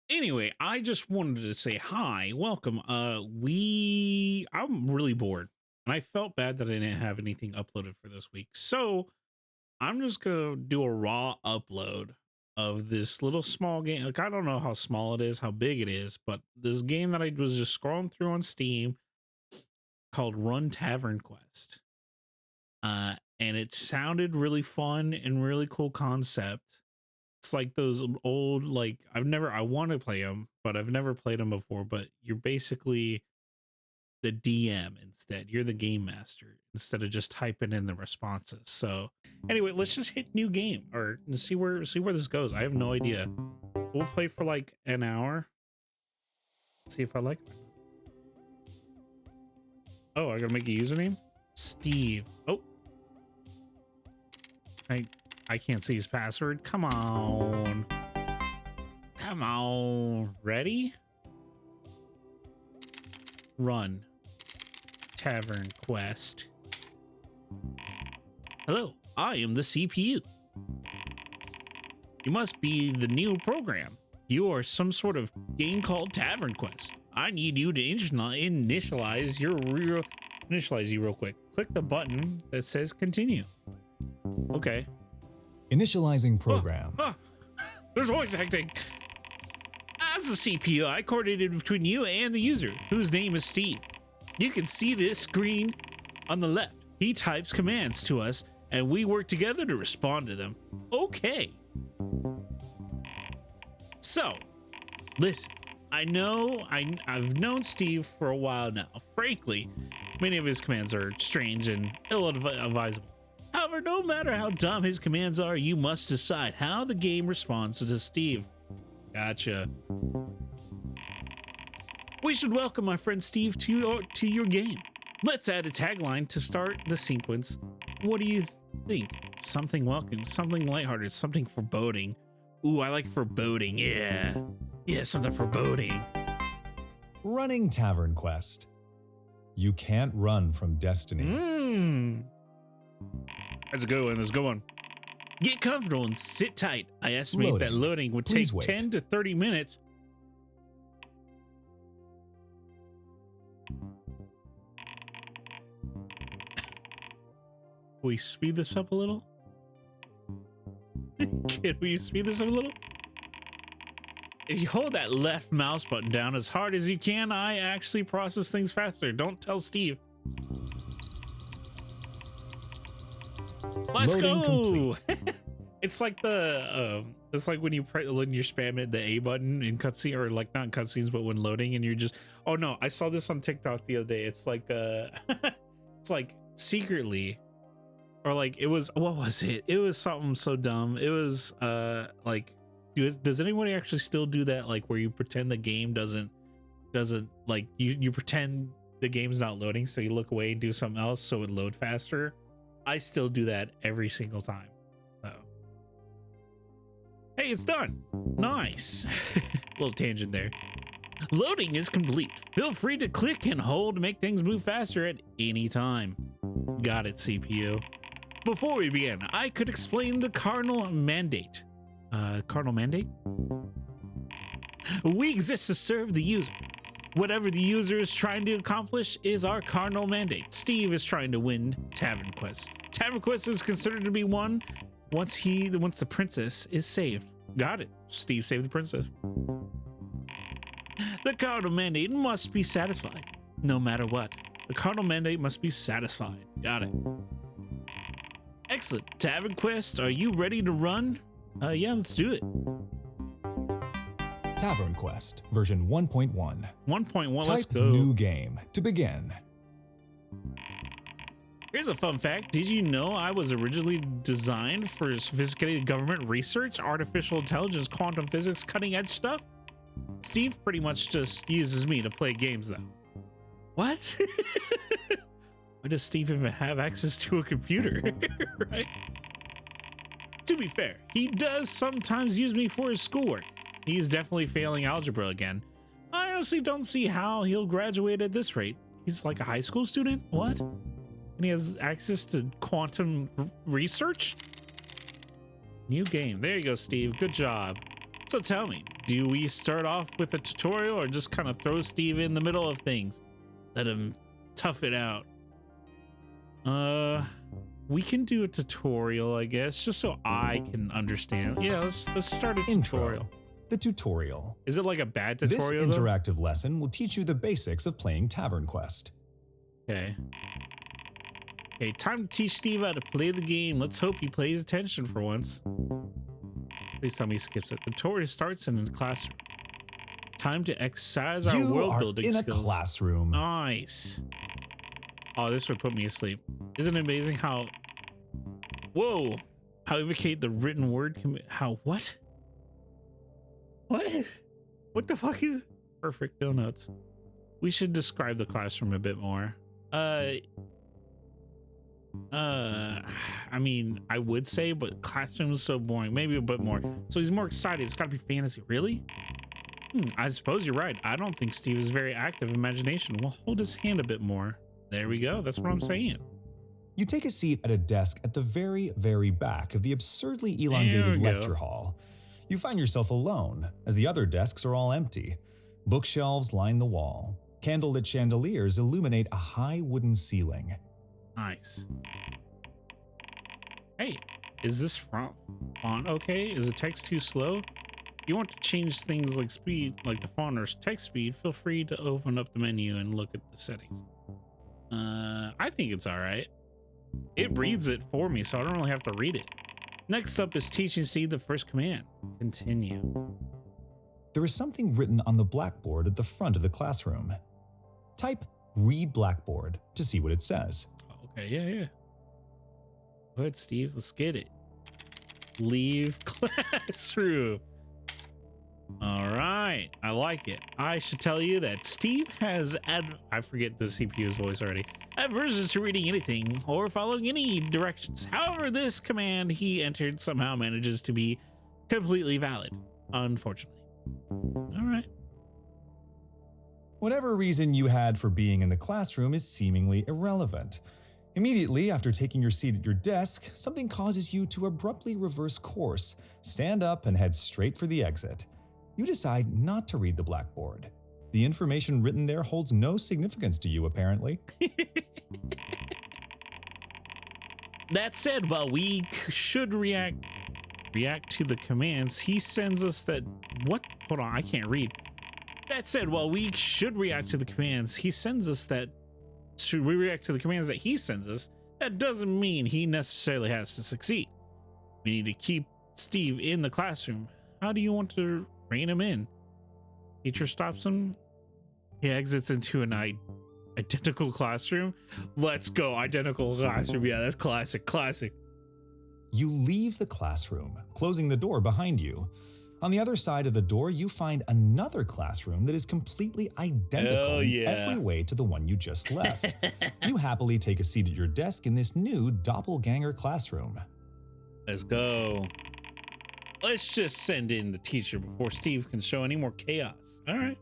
Anyway, I just wanted to say hi, welcome. I'm really bored, and I felt bad that I didn't have anything uploaded for this week. So I'm just gonna do a raw upload of this little small game. Like, I don't know how small it is, how big it is, but this game that I was just scrolling through on Steam called Run Tavernquest. And it sounded really fun and really cool concept. It's like those old, like, I want to play them, but I've never played them before. But you're basically the DM instead. You're the game master instead of just typing in the responses. So anyway, let's just hit new game or see where this goes. I have no idea. We'll play for like an hour. See if I like it. Oh, I gotta make a username. Steve. Oh, I can't see his password. Come on. Come on. Ready? Run. Tavernquest. Hello, I am the CPU. You must be the new program. You are some sort of game called Tavernquest. I need you to initialize you real quick. Click the button that says continue. Okay. Initializing program. There's voice acting. As the CPU, I coordinated between you and the user, whose name is Steve. You can see this screen on the left. He types commands to us, and we work together to respond to them. Okay. So, listen. I've known Steve for a while now. Frankly, many of his commands are strange and ill-advisable. However, no matter how dumb his commands are, you must decide how the game responds to Steve. Gotcha. We should welcome my friend Steve to your game. Let's add a tagline to start the sequence. What do you think? Something welcome, something lighthearted, something foreboding. Ooh, I like foreboding. Yeah, something foreboding. Running Tavernquest. You can't run from destiny. That's a good one. That's a good one. Get comfortable and sit tight. I estimate that loading would take 10 to 30 minutes. We speed this up a little? Can we speed this up a little? If you hold that left mouse button down as hard as you can, I actually process things faster. Don't tell Steve. Let's go. It's like it's like when you're spamming the A button in cutscene, or like not in cutscenes, but when loading, and you're just, oh no, I saw this on TikTok the other day. It's like it's like secretly, or like it was, what was it? It was something so dumb. It was like, does anybody actually still do that? Like where you pretend the game doesn't like you pretend the game's not loading, so you look away and do something else so it load faster. I still do that every single time. So, hey, it's done. Nice. Little tangent there. Loading is complete. Feel free to click and hold to make things move faster at any time. Got it, CPU. Before we begin, I could explain the cardinal mandate. Cardinal mandate? We exist to serve the user. Whatever the user is trying to accomplish is our cardinal mandate. Steve is trying to win Tavernquest. Tavernquest is considered to be won once the princess is saved. Got it. Steve saved the princess. The cardinal mandate must be satisfied, no matter what. The cardinal mandate must be satisfied. Got it. Excellent. Tavernquest, are you ready to run? Yeah, let's do it. Tavernquest, version 1.1. 1.1, let's go. New game to begin. Here's a fun fact. Did you know I was originally designed for sophisticated government research, artificial intelligence, quantum physics, cutting edge stuff? Steve pretty much just uses me to play games though. What? Why does Steve even have access to a computer? Right? To be fair, he does sometimes use me for his schoolwork. He's definitely failing algebra again. I honestly don't see how he'll graduate at this rate. He's like a high school student? What? And he has access to quantum research? New game. There you go, Steve. Good job. So tell me, Do we start off with a tutorial or just kind of throw Steve in the middle of things? Let him tough it out. We can do a tutorial, I guess, just so I can understand. Yeah, let's start a tutorial. Intro. The tutorial. Is it like a bad tutorial? This interactive lesson will teach you the basics of playing Tavernquest. Okay. Okay, time to teach Steve how to play the game. Let's hope he pays attention for once. Please tell me he skips it. The tutorial starts in the classroom. Time to exercise our world building skills. You are in a classroom. Nice. Oh, this would put me asleep. Isn't it amazing how... Whoa. How evocate the written word... How... What? What? What the fuck is... Perfect donuts. We should describe the classroom a bit more. I mean, I would say, but classroom is so boring. Maybe a bit more. So he's more excited. It's gotta be fantasy. Really? I suppose you're right. I don't think Steve is very active imagination. We'll hold his hand a bit more. There we go. That's what I'm saying. You take a seat at a desk at the very, very back of the absurdly elongated lecture hall. You find yourself alone, as the other desks are all empty. Bookshelves line the wall. Candlelit chandeliers illuminate a high wooden ceiling. Nice. Hey, is this font okay? Is the text too slow? If you want to change things like speed, like the font or text speed, feel free to open up the menu and look at the settings. I think it's all right. It reads it for me, so I don't really have to read it. Next up is teaching Steve the first command. Continue. There is something written on the blackboard at the front of the classroom. Type "read blackboard" to see what it says. Okay, yeah. Go ahead, Steve. Let's get it. Leave classroom. All right, I like it. I should tell you that Steve has I forget the CPU's voice already. Aversions to reading anything or following any directions. However, this command he entered somehow manages to be completely valid, unfortunately. All right. Whatever reason you had for being in the classroom is seemingly irrelevant. Immediately after taking your seat at your desk, something causes you to abruptly reverse course, stand up, and head straight for the exit. You decide not to read the blackboard. The information written there holds no significance to you, apparently. That said, while we should react to the commands he sends us that... What? Hold on, I can't read. That said, while we should react to the commands he sends us that... Should we react to the commands that he sends us, that doesn't mean he necessarily has to succeed. We need to keep Steve in the classroom. How do you want to rein him in? Teacher stops him. He exits into an identical classroom. Let's go, identical classroom. Yeah, that's classic. You leave the classroom, closing the door behind you. On the other side of the door, you find another classroom that is completely identical in every way to the one you just left. You happily take a seat at your desk in this new doppelganger classroom. Let's go. Let's just send in the teacher before Steve can show any more chaos. All right.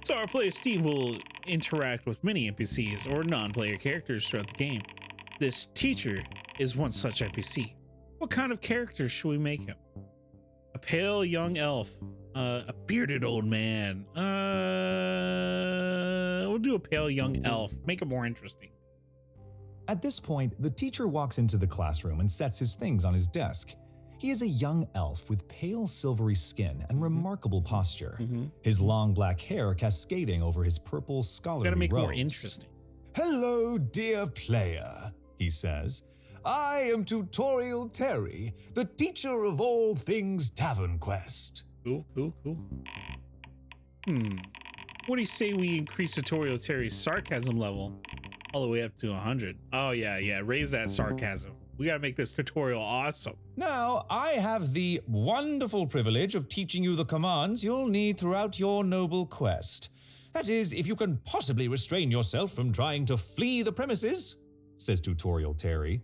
So our player Steve will interact with many NPCs or non-player characters throughout the game. This teacher is one such NPC. What kind of character should we make him? A pale young elf, a bearded old man. We'll do a pale young elf. Make it more interesting. At this point, the teacher walks into the classroom and sets his things on his desk. He is a young elf with pale silvery skin and remarkable posture. His long black hair cascading over his purple scholarly robes. Gotta make it more interesting. "Hello, dear player," he says. "I am Tutorial Terry, the teacher of all things Tavernquest." Cool. What do you say we increase Tutorial Terry's sarcasm level all the way up to 100? Oh yeah, raise that sarcasm. We gotta make this tutorial awesome. Now, I have the wonderful privilege of teaching you the commands you'll need throughout your noble quest. That is, if you can possibly restrain yourself from trying to flee the premises, says Tutorial Terry.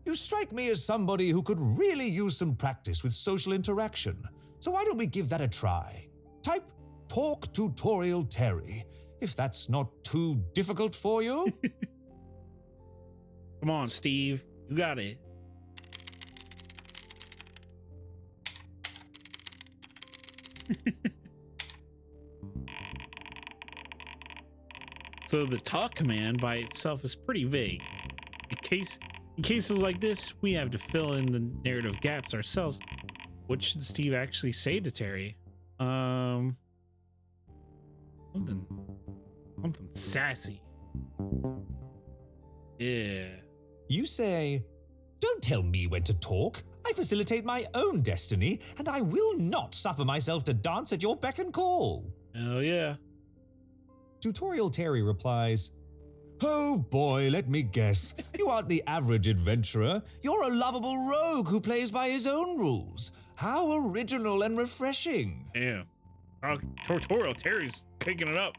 You strike me as somebody who could really use some practice with social interaction. So why don't we give that a try? Type "Talk Tutorial Terry" if that's not too difficult for you. Come on, Steve. You got it. So the talk command by itself is pretty vague. In cases like this, we have to fill in the narrative gaps ourselves. What should Steve actually say to Terry? Something sassy. Yeah. You say, "Don't tell me when to talk. I facilitate my own destiny, and I will not suffer myself to dance at your beck and call." Oh yeah. Tutorial Terry replies, "Oh boy, let me guess. You aren't the average adventurer. You're a lovable rogue who plays by his own rules. How original and refreshing." Yeah. Tutorial Terry's picking it up.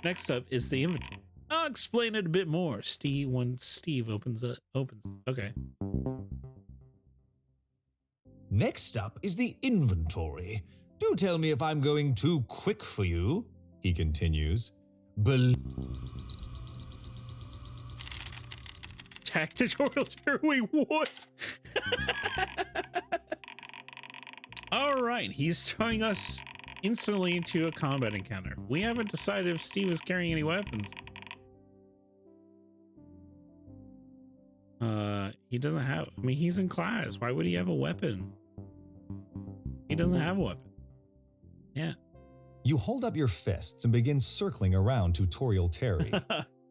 Next up is the inventory. I'll explain it a bit more. When Steve opens it. Okay. Next up is the inventory. Do tell me if I'm going too quick for you, he continues. Attack tutorial Terry. Wait, what? All right, he's throwing us instantly into a combat encounter. We haven't decided if Steve is carrying any weapons. He doesn't have, I mean, he's in class. Why would he have a weapon? He doesn't have a weapon. Yeah. You hold up your fists and begin circling around Tutorial Terry.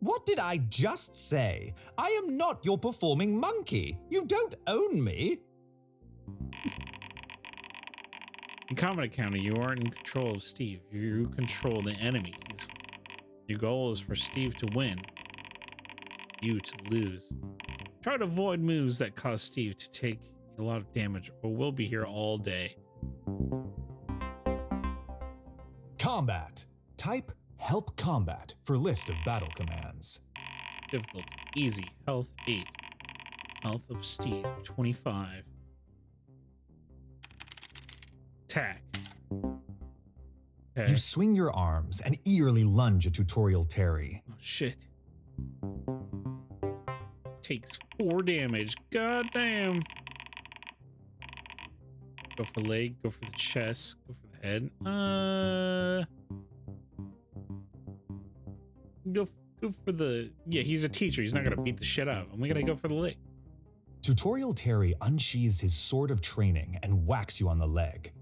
What did I just say? I am not your performing monkey. You don't own me. In combat encounter, you aren't in control of Steve. You control the enemy. Your goal is for Steve to win, you to lose. Try to avoid moves that cause Steve to take a lot of damage, or we'll be here all day. Combat. Type Help Combat for list of battle commands. Difficulty, easy, health 8. Health of Steve, 25. Attack. Okay. You swing your arms and eagerly lunge at Tutorial Terry. Oh, shit. Takes 4 damage. God damn. Go for the leg, go for the chest, go for the head. Go for the... Yeah, he's a teacher. He's not going to beat the shit out of him. We got to go for the leg. Tutorial Terry unsheathes his sword of training and whacks you on the leg.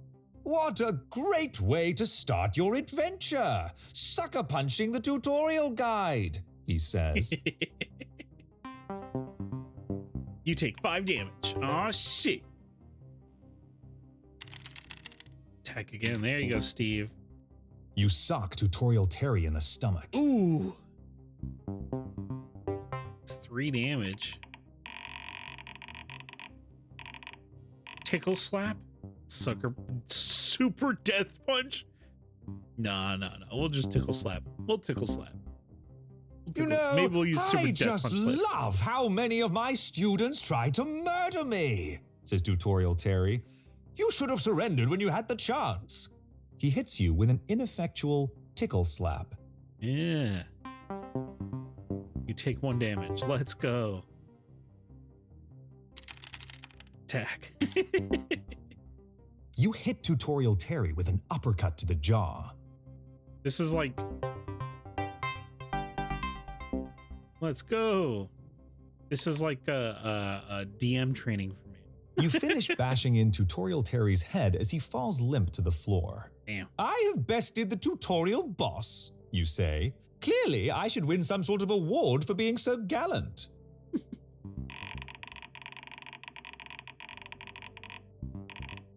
What a great way to start your adventure! Sucker punching the tutorial guide, he says. You take 5 damage. Aw, shit. Attack again. There you go, Steve. You sock Tutorial Terry in the stomach. Ooh. It's 3 damage. Tickle slap? Sucker. Super death punch? No. We'll just tickle slap. We'll tickle slap. You know, maybe we'll use super I death just punch later. love how many of my students try to murder me, says Tutorial Terry. You should have surrendered when you had the chance. He hits you with an ineffectual tickle slap. Yeah. You take 1 damage. Let's go. Attack. You hit Tutorial Terry with an uppercut to the jaw. This is like... Let's go. This is like a DM training for me. You finish bashing in Tutorial Terry's head as he falls limp to the floor. Damn. I have bested the tutorial boss, you say. Clearly, I should win some sort of award for being so gallant.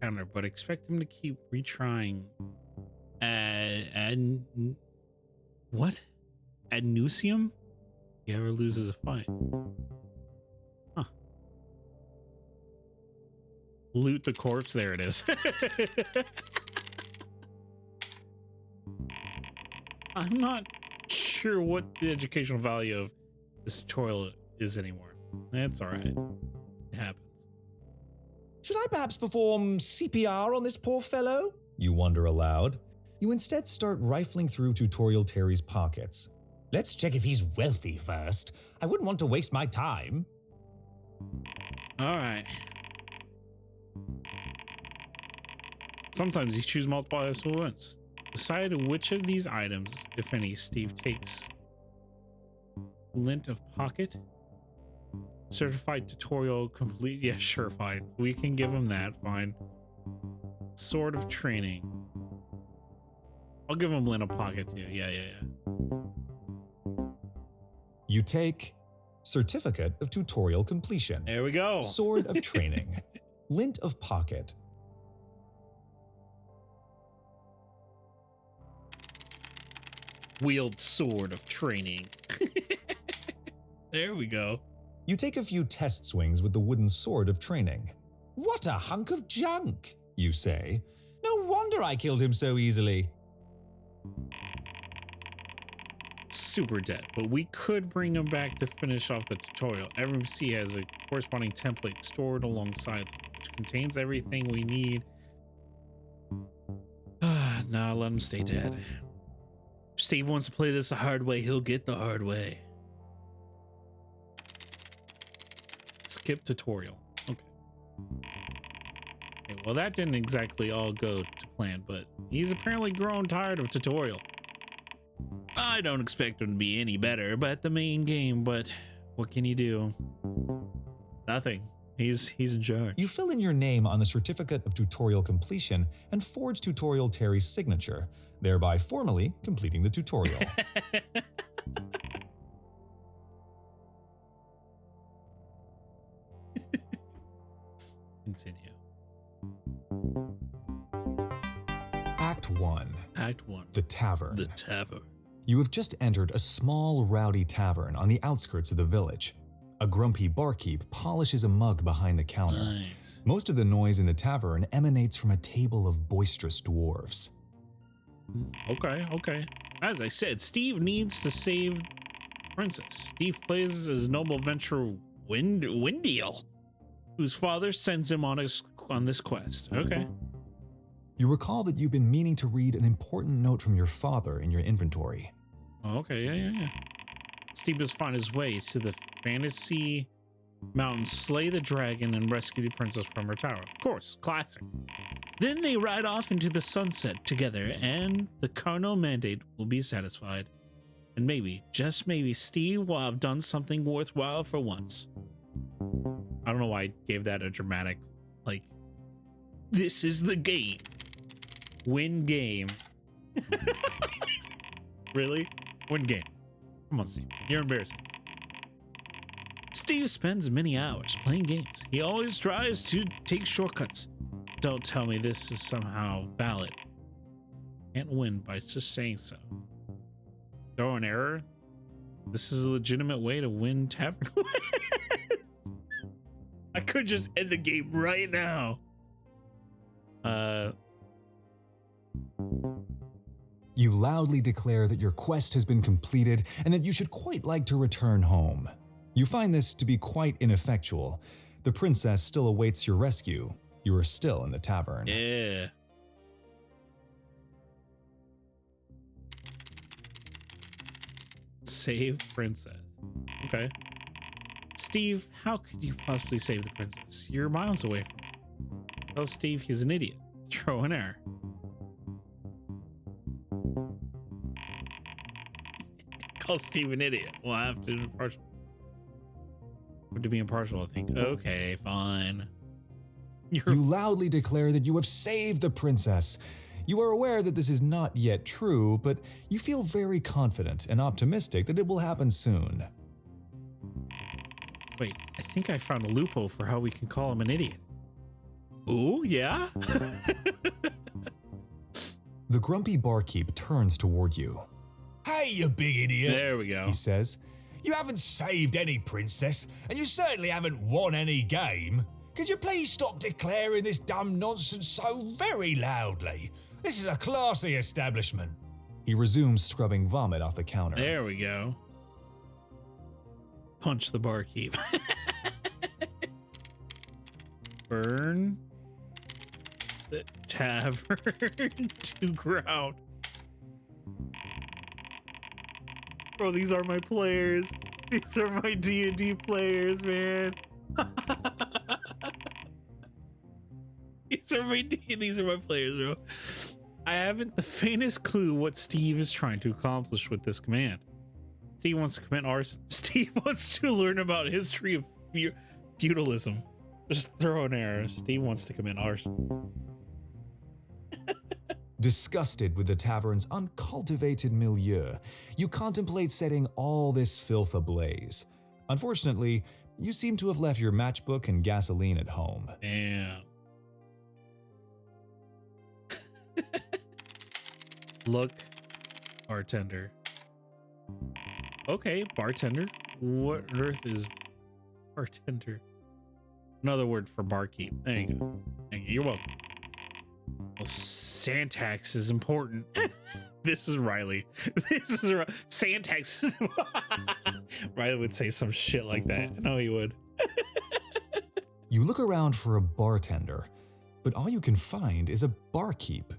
Counter, but expect him to keep retrying. What? Ad Nusium? He ever loses a fight. Huh. Loot the corpse. There it is. I'm not sure what the educational value of this tutorial is anymore. That's all right. It happens. Should I perhaps perform CPR on this poor fellow? You wonder aloud. You instead start rifling through Tutorial Terry's pockets. Let's check if he's wealthy first. I wouldn't want to waste my time. All right. Sometimes you choose multiple items at once. Decide which of these items, if any, Steve takes. Lint of pocket. Certified tutorial complete. Yeah, sure, fine. We can give him that. Fine. Sword of training. I'll give him lint of pocket too. Yeah. You take Certificate of Tutorial Completion. There we go. Sword of Training. Lint of Pocket. Wield sword of training. There we go. You take a few test swings with the wooden sword of training. What a hunk of junk, you say. No wonder I killed him so easily. Super dead, but we could bring him back to finish off the tutorial. Every MC has a corresponding template stored alongside them, which contains everything we need. Nah, let him stay dead. If Steve wants to play this the hard way, he'll get the hard way. Skip tutorial. Okay. Well, that didn't exactly all go to plan, but he's apparently grown tired of tutorial. I don't expect him to be any better but the main game, but what can you do? Nothing. He's in charge. You fill in your name on the Certificate of Tutorial Completion and forge Tutorial Terry's signature, thereby formally completing the tutorial. Continue. Act 1. Act 1. The Tavern. The Tavern. You have just entered a small, rowdy tavern on the outskirts of the village. A grumpy barkeep polishes a mug behind the counter. Nice. Most of the noise in the tavern emanates from a table of boisterous dwarves. Okay. As I said, Steve needs to save Princess. Steve plays as noble adventurer Windiel, whose father sends him on this quest. Okay. You recall that you've been meaning to read an important note from your father in your inventory. Okay, yeah. Steve must find his way to the fantasy mountain, slay the dragon, and rescue the princess from her tower. Of course, classic. Then they ride off into the sunset together, and the carnal mandate will be satisfied. And maybe, just maybe, Steve will have done something worthwhile for once. I don't know why I gave that a dramatic, like, this is the game. Win game. Really? Win game. Come on, Steve. You're embarrassing. Steve spends many hours playing games. He always tries to take shortcuts. Don't tell me this is somehow valid. Can't win by just saying so. Throw an error? This is a legitimate way to win Tavernquest. I could just end the game right now. You loudly declare that your quest has been completed and that you should quite like to return home. You find this to be quite ineffectual. The princess still awaits your rescue. You are still in the tavern. Yeah. Save princess. Okay. Steve, how could you possibly save the princess? You're miles away from her. Tell Steve he's an idiot. Throw an error. Call Steve an idiot. We'll have to be impartial. To be impartial, I think. Okay, fine. You loudly declare that you have saved the princess. You are aware that this is not yet true, but you feel very confident and optimistic that it will happen soon. Wait, I think I found a loophole for how we can call him an idiot. Ooh, yeah? The grumpy barkeep turns toward you. Hey, you big idiot, There we go. He says, you haven't saved any princess, and you certainly haven't won any game. Could you please stop declaring this dumb nonsense so very loudly? This is a classy establishment. He resumes scrubbing vomit off the counter. There we go. Punch the barkeep. Burn the tavern to ground. Bro, these are my players. These are my D&D players, man. These These are my players, bro. I haven't the faintest clue what Steve is trying to accomplish with this command. Steve wants to commit arson. Steve wants to learn about history of feudalism. Just throw an error. Steve wants to commit arson. Disgusted with the tavern's uncultivated milieu, you contemplate setting all this filth ablaze. Unfortunately, you seem to have left your matchbook and gasoline at home. Damn. Look, bartender. Okay, bartender. What on earth is bartender? Another word for barkeep. There you go. Thank you. You're welcome. Well, syntax is important. This is Riley. This is syntax. Riley would say some shit like that. I know he would. You look around for a bartender, but all you can find is a barkeep.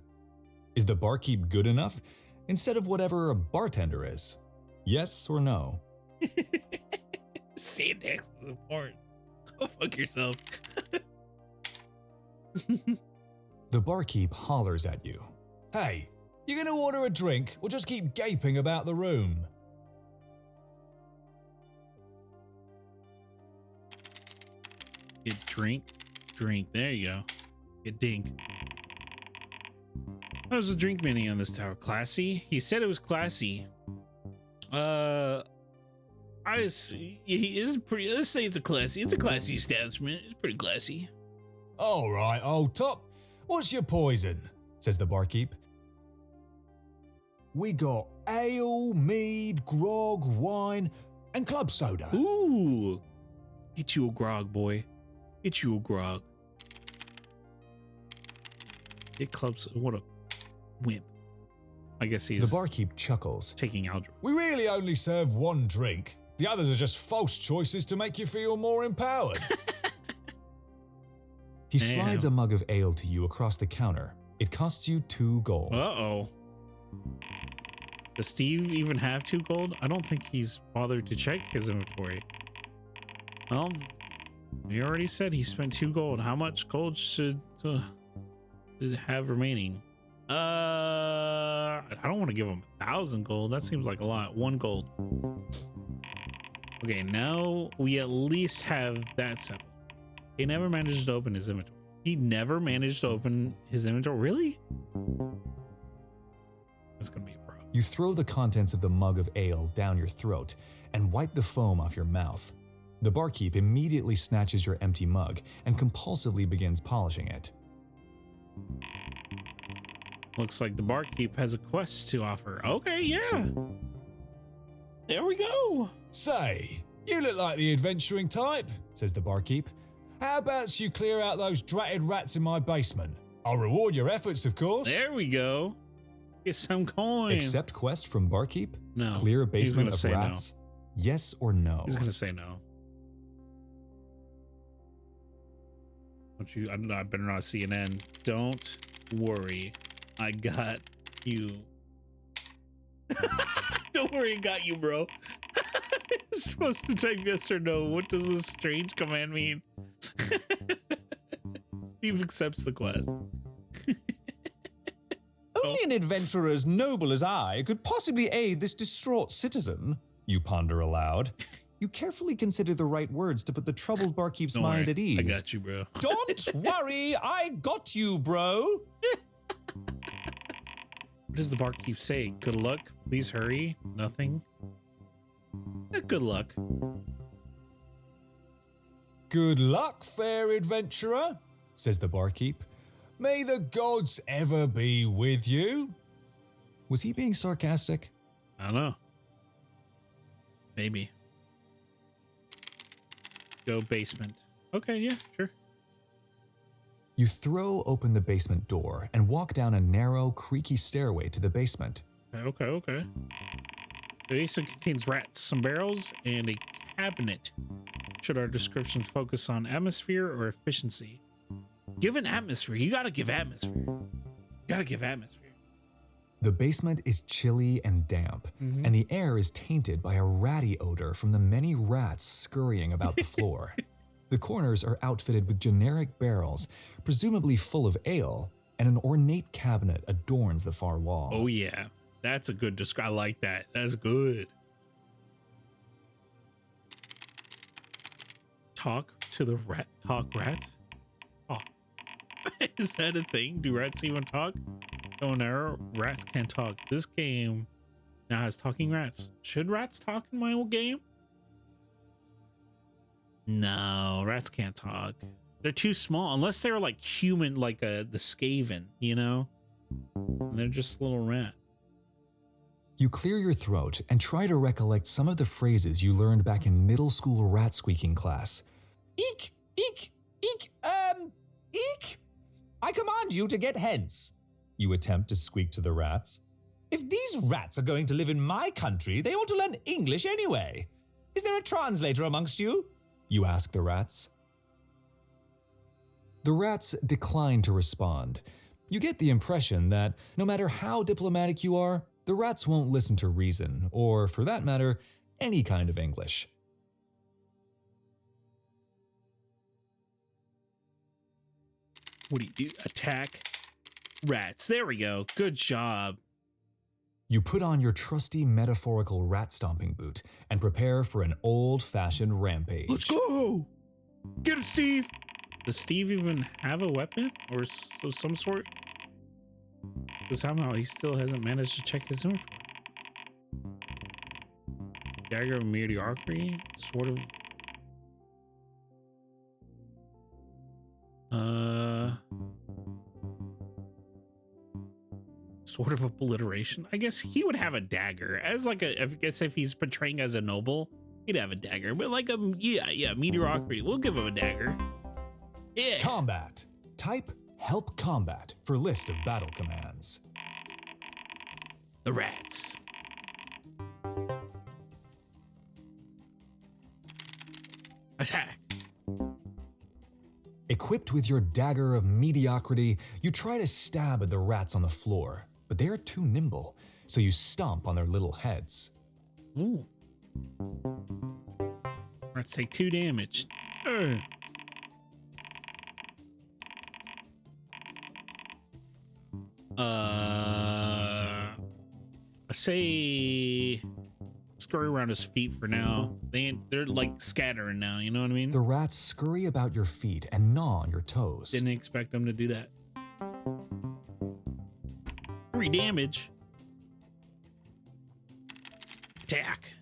Is the barkeep good enough instead of whatever a bartender is? Yes or no? Syntax is important. Go fuck yourself. The barkeep hollers at you. Hey, you gonna order a drink or just keep gaping about the room? Get drink. There you go. Get dink. How's the drink menu on this tower? Classy? He said it was classy. I see. He is pretty. Let's say it's a classy establishment. It's pretty classy. All right, old top. What's your poison? Says the barkeep. We got ale, mead, grog, wine, and club soda. Ooh. Get you a grog, boy. Get you a grog. Get clubs. What a wimp. I guess he's The barkeep chuckles. taking algebra. We really only serve one drink. The others are just false choices to make you feel more empowered. He slides a mug of ale to you across the counter. It costs you 2 gold. Uh-oh. Does Steve even have 2 gold? I don't think he's bothered to check his inventory. Well, we already said he spent 2 gold. How much gold should it have remaining? I don't want to give him 1,000 gold. That seems like a lot. 1 gold. Okay, now we at least have that settled. He never managed to open his inventory. He never managed to open his inventory? Really? That's gonna be a problem. You throw the contents of the mug of ale down your throat and wipe the foam off your mouth. The barkeep immediately snatches your empty mug and compulsively begins polishing it. Looks like the barkeep has a quest to offer. Okay, yeah. There we go. Say, you look like the adventuring type, Says the barkeep. How about you clear out those dratted rats in my basement? I'll reward your efforts, of course. There we go. Get some coin. Accept quest from barkeep? No. Clear a He's gonna basement of say no. rats? Yes or no? He's gonna say no. Don't you? I better not CNN. Don't worry, I got you. Don't worry, I got you, bro. It's supposed to type yes or no. What does this strange command mean? Steve accepts the quest. Only an adventurer as noble as I could possibly aid this distraught citizen, you ponder aloud. You carefully consider the right words to put the troubled barkeep's Don't mind worry, at ease. I got you, bro. Don't worry, I got you, bro. What does the barkeep say? Good luck. Please hurry. Nothing. Good luck. Good luck, fair adventurer, Says the barkeep. May the gods ever be with you. Was he being sarcastic? I don't know. Maybe. Go basement. Okay, yeah, sure. You throw open the basement door and walk down a narrow, creaky stairway to the basement. Okay. The basement contains rats, some barrels, and a cabinet. Should our descriptions focus on atmosphere or efficiency? Give an atmosphere. You gotta give atmosphere. The basement is chilly and damp, and the air is tainted by a ratty odor from the many rats scurrying about the floor. The corners are outfitted with generic barrels, presumably full of ale, and an ornate cabinet adorns the far wall. Oh yeah, that's a good describe. I like that. That's good. Talk to the rat. Talk rats. Oh, is that a thing? Do rats even talk? Oh, no, rats can't talk. This game now has talking rats. Should rats talk in my old game? No, rats can't talk. They're too small, unless they're like human, like the Skaven, you know? And they're just little rats. You clear your throat and try to recollect some of the phrases you learned back in middle school rat squeaking class. Eek, eek, eek, eek. I command you to get hence. You attempt to squeak to the rats. If these rats are going to live in my country, they ought to learn English anyway. Is there a translator amongst you? You ask the rats. The rats decline to respond. You get the impression that no matter how diplomatic you are, the rats won't listen to reason, or for that matter, any kind of English. What do you do? Attack rats. There we go. Good job. You put on your trusty metaphorical rat stomping boot and prepare for an old-fashioned rampage. Let's go! Get him, Steve! Does Steve even have a weapon or some sort? Because somehow he still hasn't managed to check his inventory. Dagger of mediocrity? Sort of. Sort of obliteration. I guess he would have a dagger as like a. I guess if he's portraying as a noble, he'd have a dagger. But like yeah, mediocrity. We'll give him a dagger. Yeah. Combat. Type help combat for list of battle commands. The rats. Attack. Equipped with your dagger of mediocrity, you try to stab at the rats on the floor, but they are too nimble, so you stomp on their little heads. Ooh. Rats take 2 damage. I say scurry around his feet for now. They're like scattering now, you know what I mean? The rats scurry about your feet and gnaw on your toes. Didn't expect them to do that. 3 damage. Attack.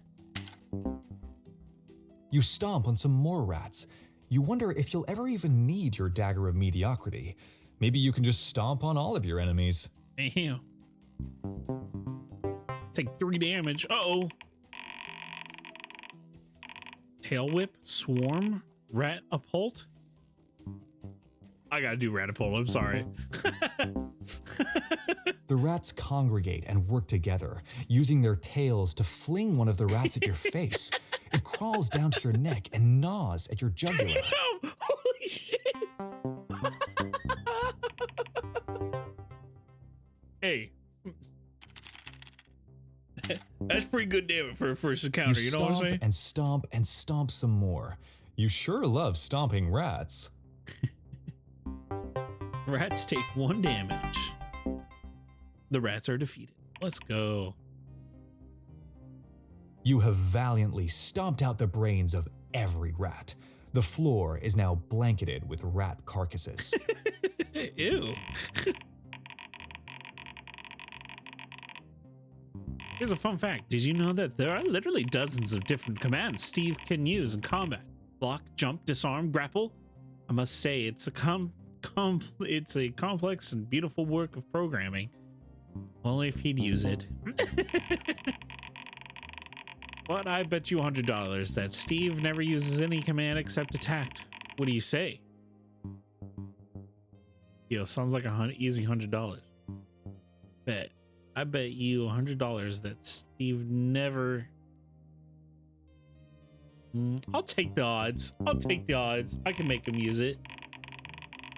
You stomp on some more rats. You wonder if you'll ever even need your dagger of mediocrity. Maybe you can just stomp on all of your enemies. Damn. Take 3 damage. Uh-oh. Tail whip, swarm, rat upult. I gotta do rat upult, I'm sorry. The rats congregate and work together, using their tails to fling one of the rats at your face. It crawls down to your neck and gnaws at your jugular. Damn! Holy shit! Hey. That's pretty good damage for a first encounter, you know what I'm saying? And stomp some more. You sure love stomping rats. Rats take 1 damage. The rats are defeated. Let's go. You have valiantly stomped out the brains of every rat. The floor is now blanketed with rat carcasses. Ew. Here's a fun fact. Did you know that there are literally dozens of different commands Steve can use in combat? Block, jump, disarm, grapple. I must say, it's a complex and beautiful work of programming. Only if he'd use it. But I bet you $100 that Steve never uses any command except attack. What do you say? Yo, sounds like easy $100. Bet. I bet you $100 that Steve never... I'll take the odds. I'll take the odds. I can make him use it.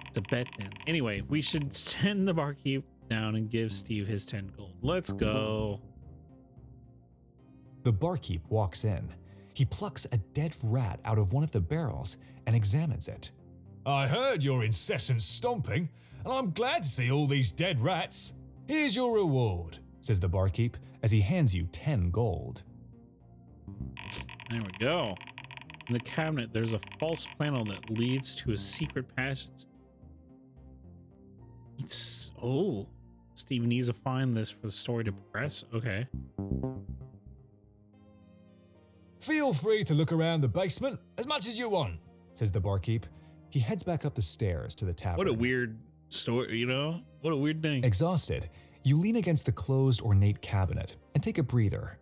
It's a bet then. Anyway, we should send the barkeep down and give Steve his 10 gold. Let's go. The barkeep walks in. He plucks a dead rat out of one of the barrels and examines it. I heard your incessant stomping, and I'm glad to see all these dead rats. Here's your reward, says the barkeep as he hands you 10 gold. There we go. In the cabinet, there's a false panel that leads to a secret passage. Oh, Steve needs to find this for the story to progress. Okay. Feel free to look around the basement as much as you want, says the barkeep. He heads back up the stairs to the tavern. What a weird story, you know? What a weird thing. Exhausted, you lean against the closed ornate cabinet and take a breather.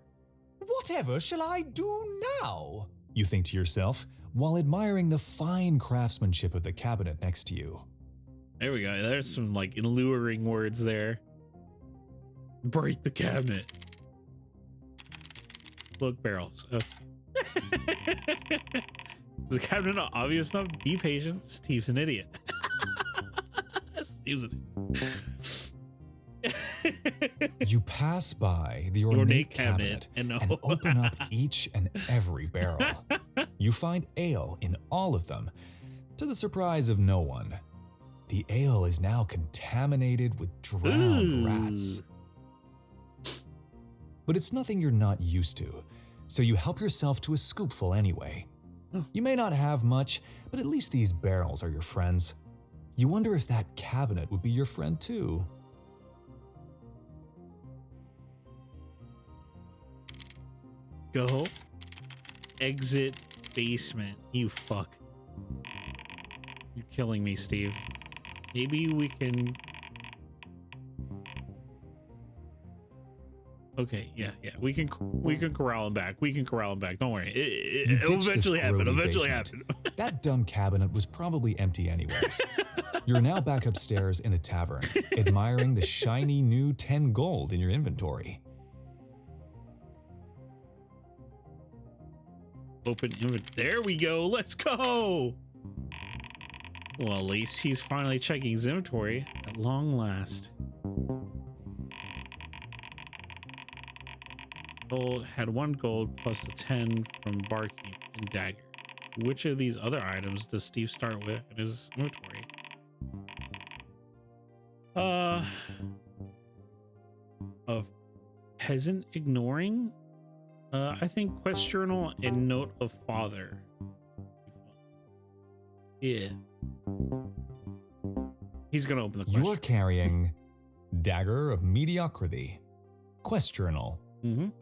Whatever shall I do now? You think to yourself while admiring the fine craftsmanship of the cabinet next to you. There we go. There's some like alluring words there. Break the cabinet. Look, barrels. Oh. Is the cabinet not obvious enough? Be patient. Steve's an idiot. Steve's an idiot. You pass by the ornate cabinet and open up each and every barrel. You find ale in all of them, to the surprise of no one. The ale is now contaminated with drowned rats. But it's nothing you're not used to, so you help yourself to a scoopful anyway. You may not have much, but at least these barrels are your friends. You wonder if that cabinet would be your friend too. Go. Exit basement. You fuck. You're killing me, Steve. Maybe we can... Okay, yeah. We can corral him back. We can corral him back. Don't worry. It'll eventually happen. Eventually happen. That dumb cabinet was probably empty anyways. You're now back upstairs in the tavern, admiring the shiny new 10 gold in your inventory. Open inventory. There we go. Let's go. Well, at least he's finally checking his inventory at long last. Gold had 1 gold plus the 10 from barkeep and dagger. Which of these other items does Steve start with in his inventory? Of peasant ignoring? I think quest journal and note of father. Yeah. He's gonna open the quest. You're carrying dagger of mediocrity, quest journal,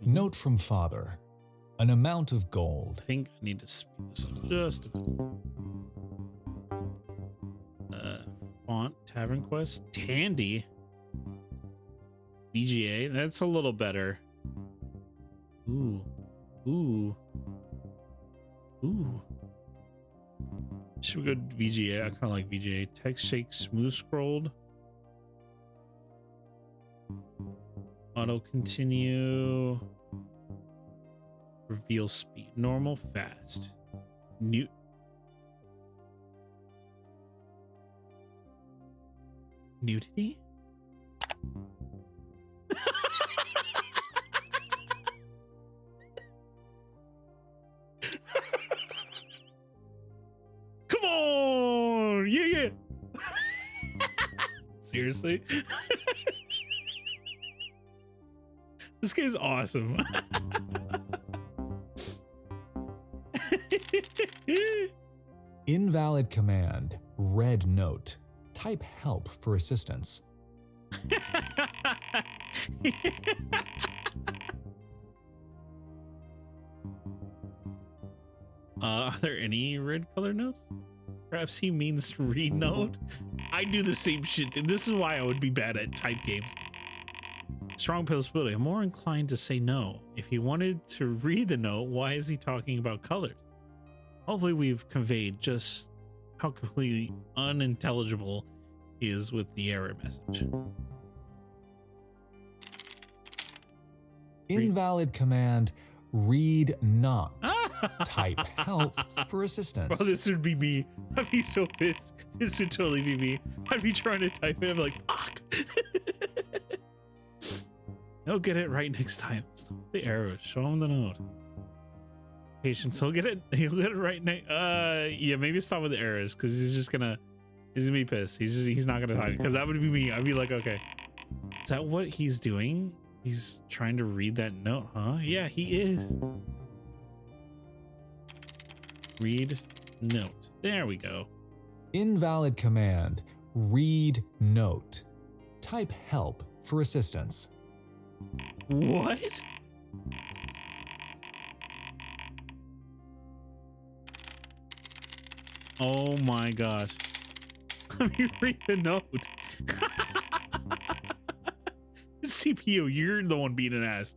note from father, an amount of gold. I think I need to speed this up just a bit. Font, Tavernquest, Tandy, VGA. That's a little better. Ooh. Should we go to VGA? I kind of like VGA. Text shake, smooth scrolled. Auto continue. Reveal speed. Normal, fast. New. Nudity? Come on! Yeah. Seriously? This game's awesome. Invalid command, red note. Type help for assistance. Are there any red color notes? Perhaps he means read note? I do the same shit. This is why I would be bad at type games. Strong possibility. I'm more inclined to say no. If he wanted to read the note, why is he talking about colors? Hopefully we've conveyed just how completely unintelligible he is with the error message. Invalid command, read not. Type help for assistance. Bro, this would be me. I'd be so pissed. This would totally be me. I'd be trying to type it. I'm like, fuck. He'll get it right next time. Stop the arrows. Show him the note. Patience. He'll get it. He'll get it right next. Yeah, maybe stop with the errors because he's gonna be pissed. He's not gonna talk because that would be me. I'd be like, okay, is that what he's doing? He's trying to read that note, huh? Yeah, he is. Read note. There we go. Invalid command. Read note. Type help for assistance. What? Oh my gosh. Let me read the note. CPU, you're the one being an ass.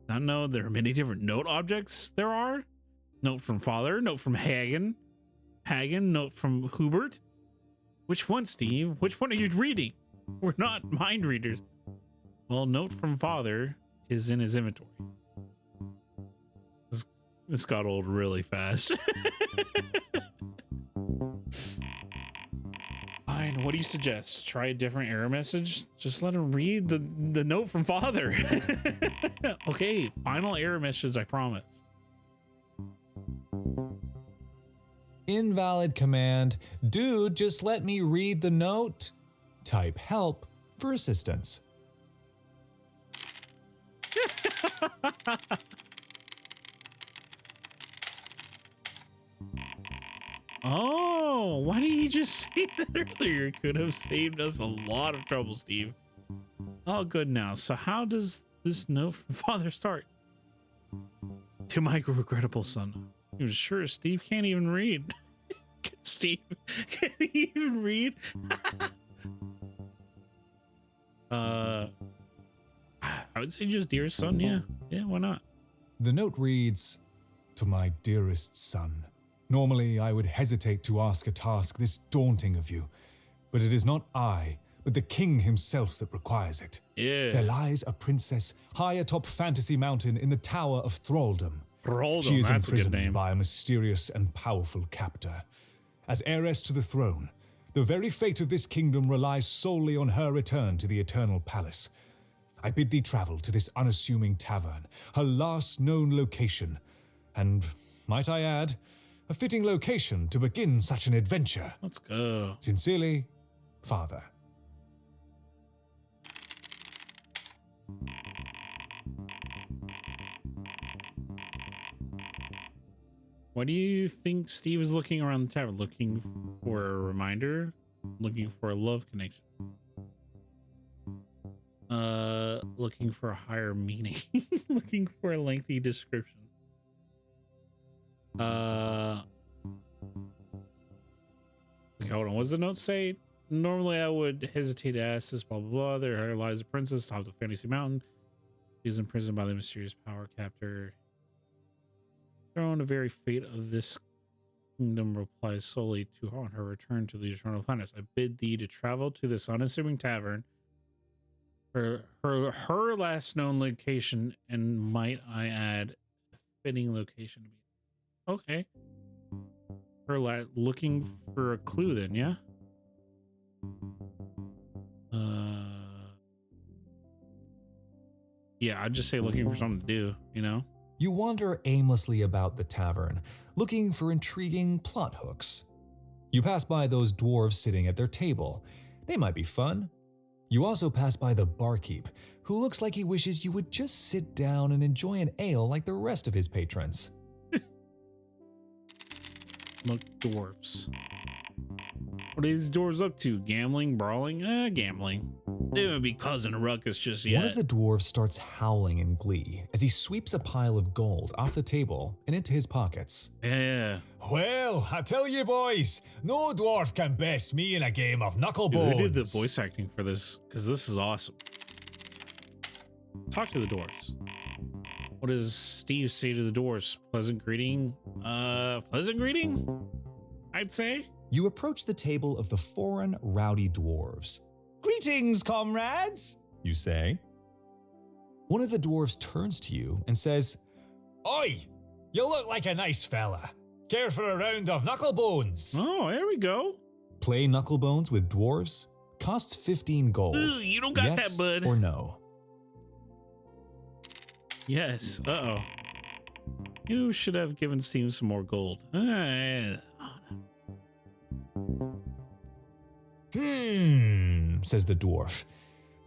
I know there are many different note objects there are. Note from father, note from Hagen, note from Hubert. Which one, Steve? Which one are you reading? We're not mind readers. Well, note from father is in his inventory. This got old really fast. Fine, what do you suggest? Try a different error message? Just let him read the note from father. Okay, final error message, I promise. Invalid command. Dude, just let me read the note. Type help for assistance. Oh, why didn't you just say that earlier? Could have saved us a lot of trouble, Steve. Oh, good now. So how does this note from father start? To my regrettable son. You're sure Steve can't even read. Steve can't even read. I would say just dear son. Yeah, why not? The note reads, "To my dearest son. Normally, I would hesitate to ask a task this daunting of you, but it is not I, but the king himself that requires it. Yeah. There lies a princess high atop Fantasy Mountain in the Tower of Thraldom. Thraldom, She is that's a good imprisoned name. by a mysterious and powerful captor. As heiress to the throne, the very fate of this kingdom relies solely on her return to the Eternal Palace. I bid thee travel to this unassuming tavern, her last known location, and, might I add, a fitting location to begin such an adventure. Let's go. Sincerely, Father." Why do you think Steve is looking around the tavern? Looking for a reminder? Looking for a love connection? Looking for a higher meaning? Looking for a lengthy description? Okay, hold on. What's the note say? Normally I would hesitate to ask this, blah, blah, blah. There lies a princess atop the Fantasy Mountain. She's imprisoned by the mysterious power captor. Throne, the very fate of this kingdom replies solely to her on her return to the Eternal Planets. I bid thee to travel to this unassuming tavern, her last known location, and might I add, a fitting location to be. Okay. Looking for a clue then, yeah? Yeah, I'd just say looking for something to do, you know? You wander aimlessly about the tavern, looking for intriguing plot hooks. You pass by those dwarves sitting at their table. They might be fun. You also pass by the barkeep, who looks like he wishes you would just sit down and enjoy an ale like the rest of his patrons. Look, dwarfs. What are these dwarves up to? Gambling? Brawling? Gambling. They wouldn't be causing a ruckus just yet. One of the dwarves starts howling in glee as he sweeps a pile of gold off the table and into his pockets. Yeah. Well, I tell you boys, no dwarf can best me in a game of Dude, knucklebones. who did the voice acting for this? Because this is awesome. Talk to the dwarves. What does Steve say to the dwarves? Pleasant greeting? Pleasant greeting? I'd say. You approach the table of the foreign, rowdy dwarves. "Greetings, comrades," you say. One of the dwarves turns to you and says, Oi, you look like a nice fella. Care for a round of knucklebones? Oh, there we go. "Play knucklebones with dwarves? Costs 15 gold. Ugh, you don't got Yes that, bud. or no?" Yes. Uh-oh. You should have given Steve some more gold. Says the dwarf.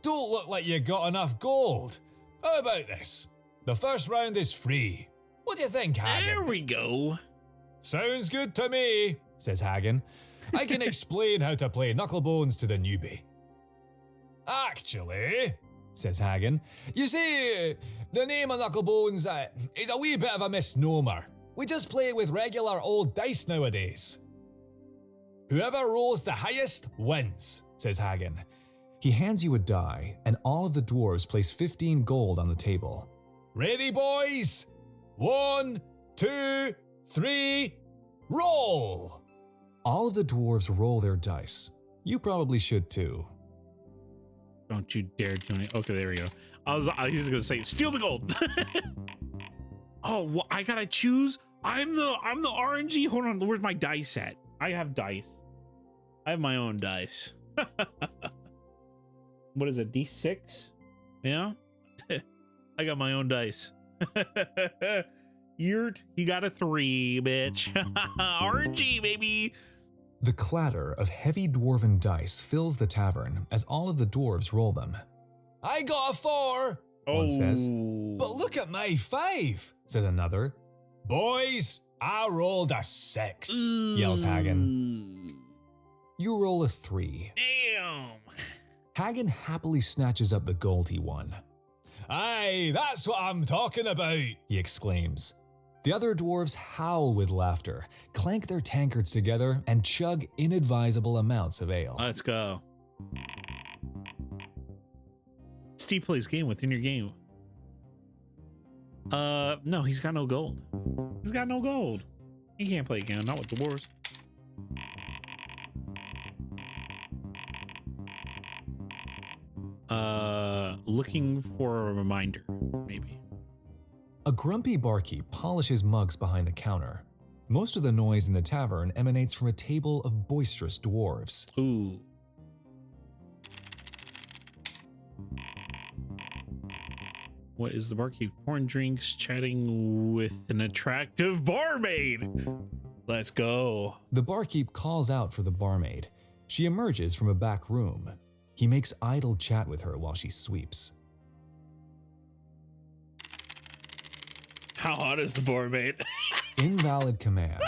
Don't look like you got enough gold. How about this? The first round is free. What do you think, Hagen? There we go. Sounds good to me, says Hagen. I can explain how to play Knucklebones to the newbie. Actually, says Hagen, you see, the name of Knucklebones is a wee bit of a misnomer. We just play with regular old dice nowadays. Whoever rolls the highest wins, says Hagen. He hands you a die, and all of the dwarves place 15 gold on the table. Ready, boys? 1, 2, 3, roll! All of the dwarves roll their dice. You probably should too. Don't you dare do it. Okay, there we go. I was just gonna say, steal the gold. Oh, well, I gotta choose. I'm the RNG. Hold on, where's my dice at? I have dice. I have my own dice. What is it? D6? Yeah. I got my own dice. You got a 3, bitch. RNG, baby. The clatter of heavy dwarven dice fills the tavern as all of the dwarves roll them. I got a 4, one says. But look at my 5, says another. Boys, I rolled a 6, yells Hagen. You roll a 3. Damn. Hagen happily snatches up the gold he won. Aye, that's what I'm talking about, he exclaims. The other dwarves howl with laughter, clank their tankards together, and chug inadvisable amounts of ale. Let's go. Steve plays game within your game. No, he's got no gold. He's got no gold. He can't play again, not with dwarves. Looking for a reminder, maybe. A grumpy barkeep polishes mugs behind the counter. Most of the noise in the tavern emanates from a table of boisterous dwarves. Ooh. What is the barkeep? Pouring drinks, chatting with an attractive barmaid. Let's go. The barkeep calls out for the barmaid. She emerges from a back room. He makes idle chat with her while she sweeps. How hot is the barmaid? Invalid command.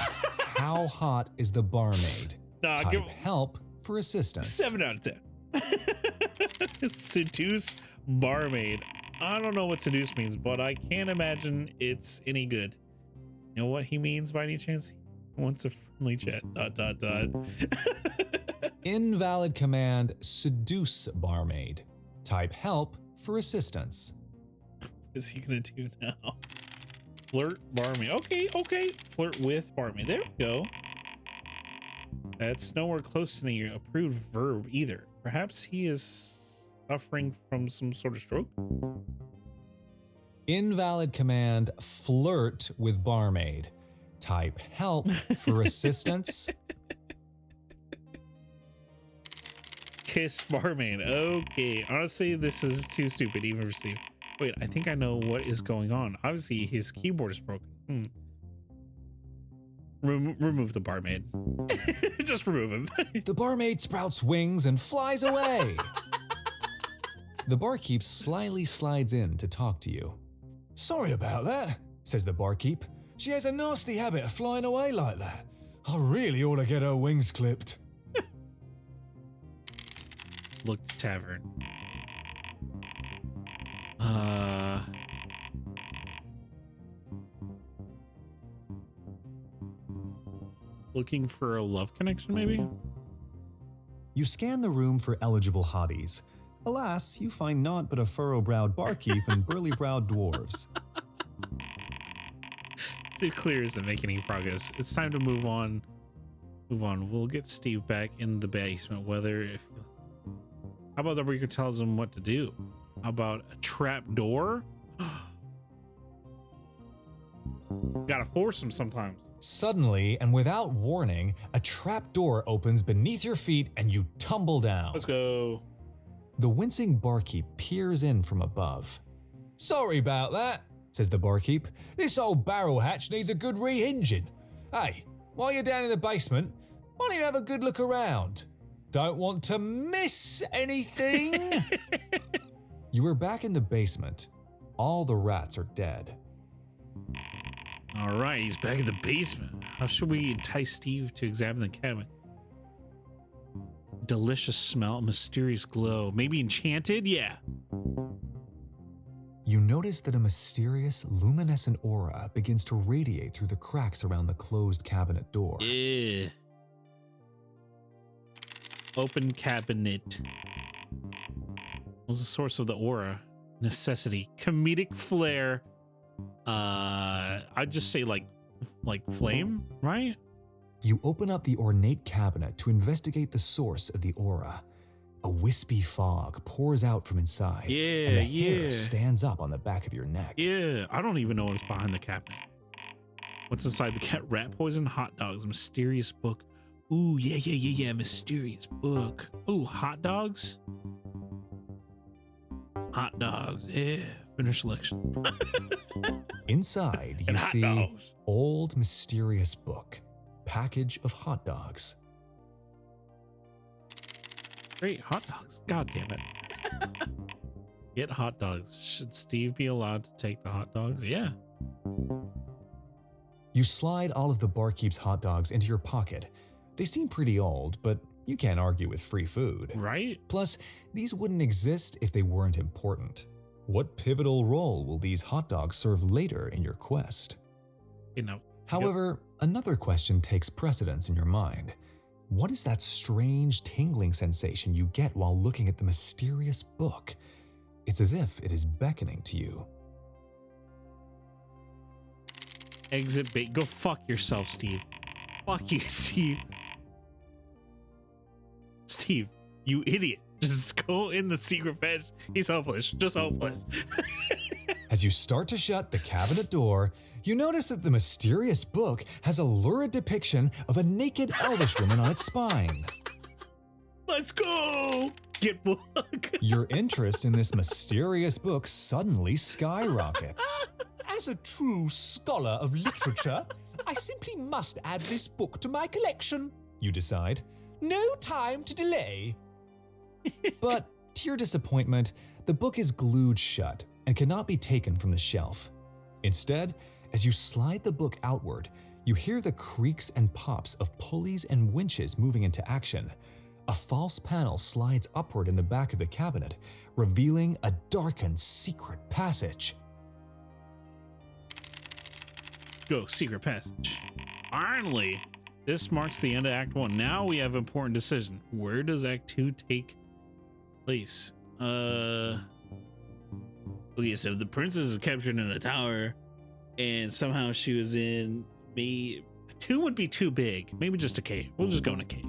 How hot is the barmaid? Nah, Type give help for assistance. 7 out of 10. Seduce barmaid. I don't know what seduce means, but I can't imagine it's any good. You know what he means by any chance? He wants a friendly chat. ... Invalid command, seduce barmaid. Type help for assistance. What is he gonna do now? Flirt barmaid. Okay. Flirt with barmaid. There we go. That's nowhere close to the approved verb either. Perhaps he is suffering from some sort of stroke? Invalid command, flirt with barmaid. Type help for assistance. Kiss barmaid. Okay. Honestly, this is too stupid even for Steve. Wait, I think I know what is going on. Obviously, his keyboard is broken. Remove the barmaid. Just remove him. The barmaid sprouts wings and flies away. The barkeep slyly slides in to talk to you. Sorry about that, says the barkeep. She has a nasty habit of flying away like that. I really ought to get her wings clipped. Look, tavern. Looking for a love connection, maybe? You scan the room for eligible hotties. Alas, you find naught but a furrow-browed barkeep and burly-browed dwarves. It clear isn't making any progress. It's time to move on. We'll get Steve back in the basement. How about the Breaker tells him what to do? How about a trap door? Gotta force him sometimes. Suddenly, and without warning, a trap door opens beneath your feet and you tumble down. Let's go. The wincing barkeep peers in from above. Sorry about that, says the barkeep. This old barrel hatch needs a good re-hinging. Hey, while you're down in the basement, why don't you have a good look around? Don't want to miss anything? You are back in the basement. All the rats are dead. All right, he's back in the basement. How should we entice Steve to examine the cabinet? Delicious smell, mysterious glow. Maybe enchanted? Yeah. You notice that a mysterious, luminescent aura begins to radiate through the cracks around the closed cabinet door. Ew. Open cabinet. What's the source of the aura? Necessity. Comedic flair. I'd just say like flame, right? You open up the ornate cabinet to investigate the source of the aura. A wispy fog pours out from inside, Yeah, and the yeah. hair stands up on the back of your neck. Yeah, I don't even know what's behind the cabinet. What's inside the cat? Rat poison, hot dogs, mysterious book. Ooh, yeah, mysterious book. Ooh, hot dogs? Hot dogs, yeah. Finish selection. Inside, you And hot see dogs. old mysterious book, package of hot dogs. Great, hot dogs. God damn it. Get hot dogs. Should Steve be allowed to take the hot dogs? Yeah. You slide all of the barkeep's hot dogs into your pocket. They seem pretty old, but you can't argue with free food. Right? Plus, these wouldn't exist if they weren't important. What pivotal role will these hot dogs serve later in your quest? You know. However, another question takes precedence in your mind. What is that strange tingling sensation you get while looking at the mysterious book? It's as if it is beckoning to you. Exit bait. Go fuck yourself, Steve. Fuck you, Steve. Steve, you idiot. Just go in the secret bench. He's hopeless. Just hopeless. As you start to shut the cabinet door, you notice that the mysterious book has a lurid depiction of a naked elvish woman on its spine. Let's go. Get book. Your interest in this mysterious book suddenly skyrockets. As a true scholar of literature, I simply must add this book to my collection. You decide. No time to delay. But to your disappointment, the book is glued shut and cannot be taken from the shelf. Instead, as you slide the book outward, you hear the creaks and pops of pulleys and winches moving into action. A false panel slides upward in the back of the cabinet, revealing a darkened secret passage. Go, secret passage. Finally. This marks the end of Act 1. Now we have an important decision. Where does Act 2 take place? Okay, so the princess is captured in a tower, and somehow she was in me. 2 would be too big. Maybe just a cave. We'll just go in a cave.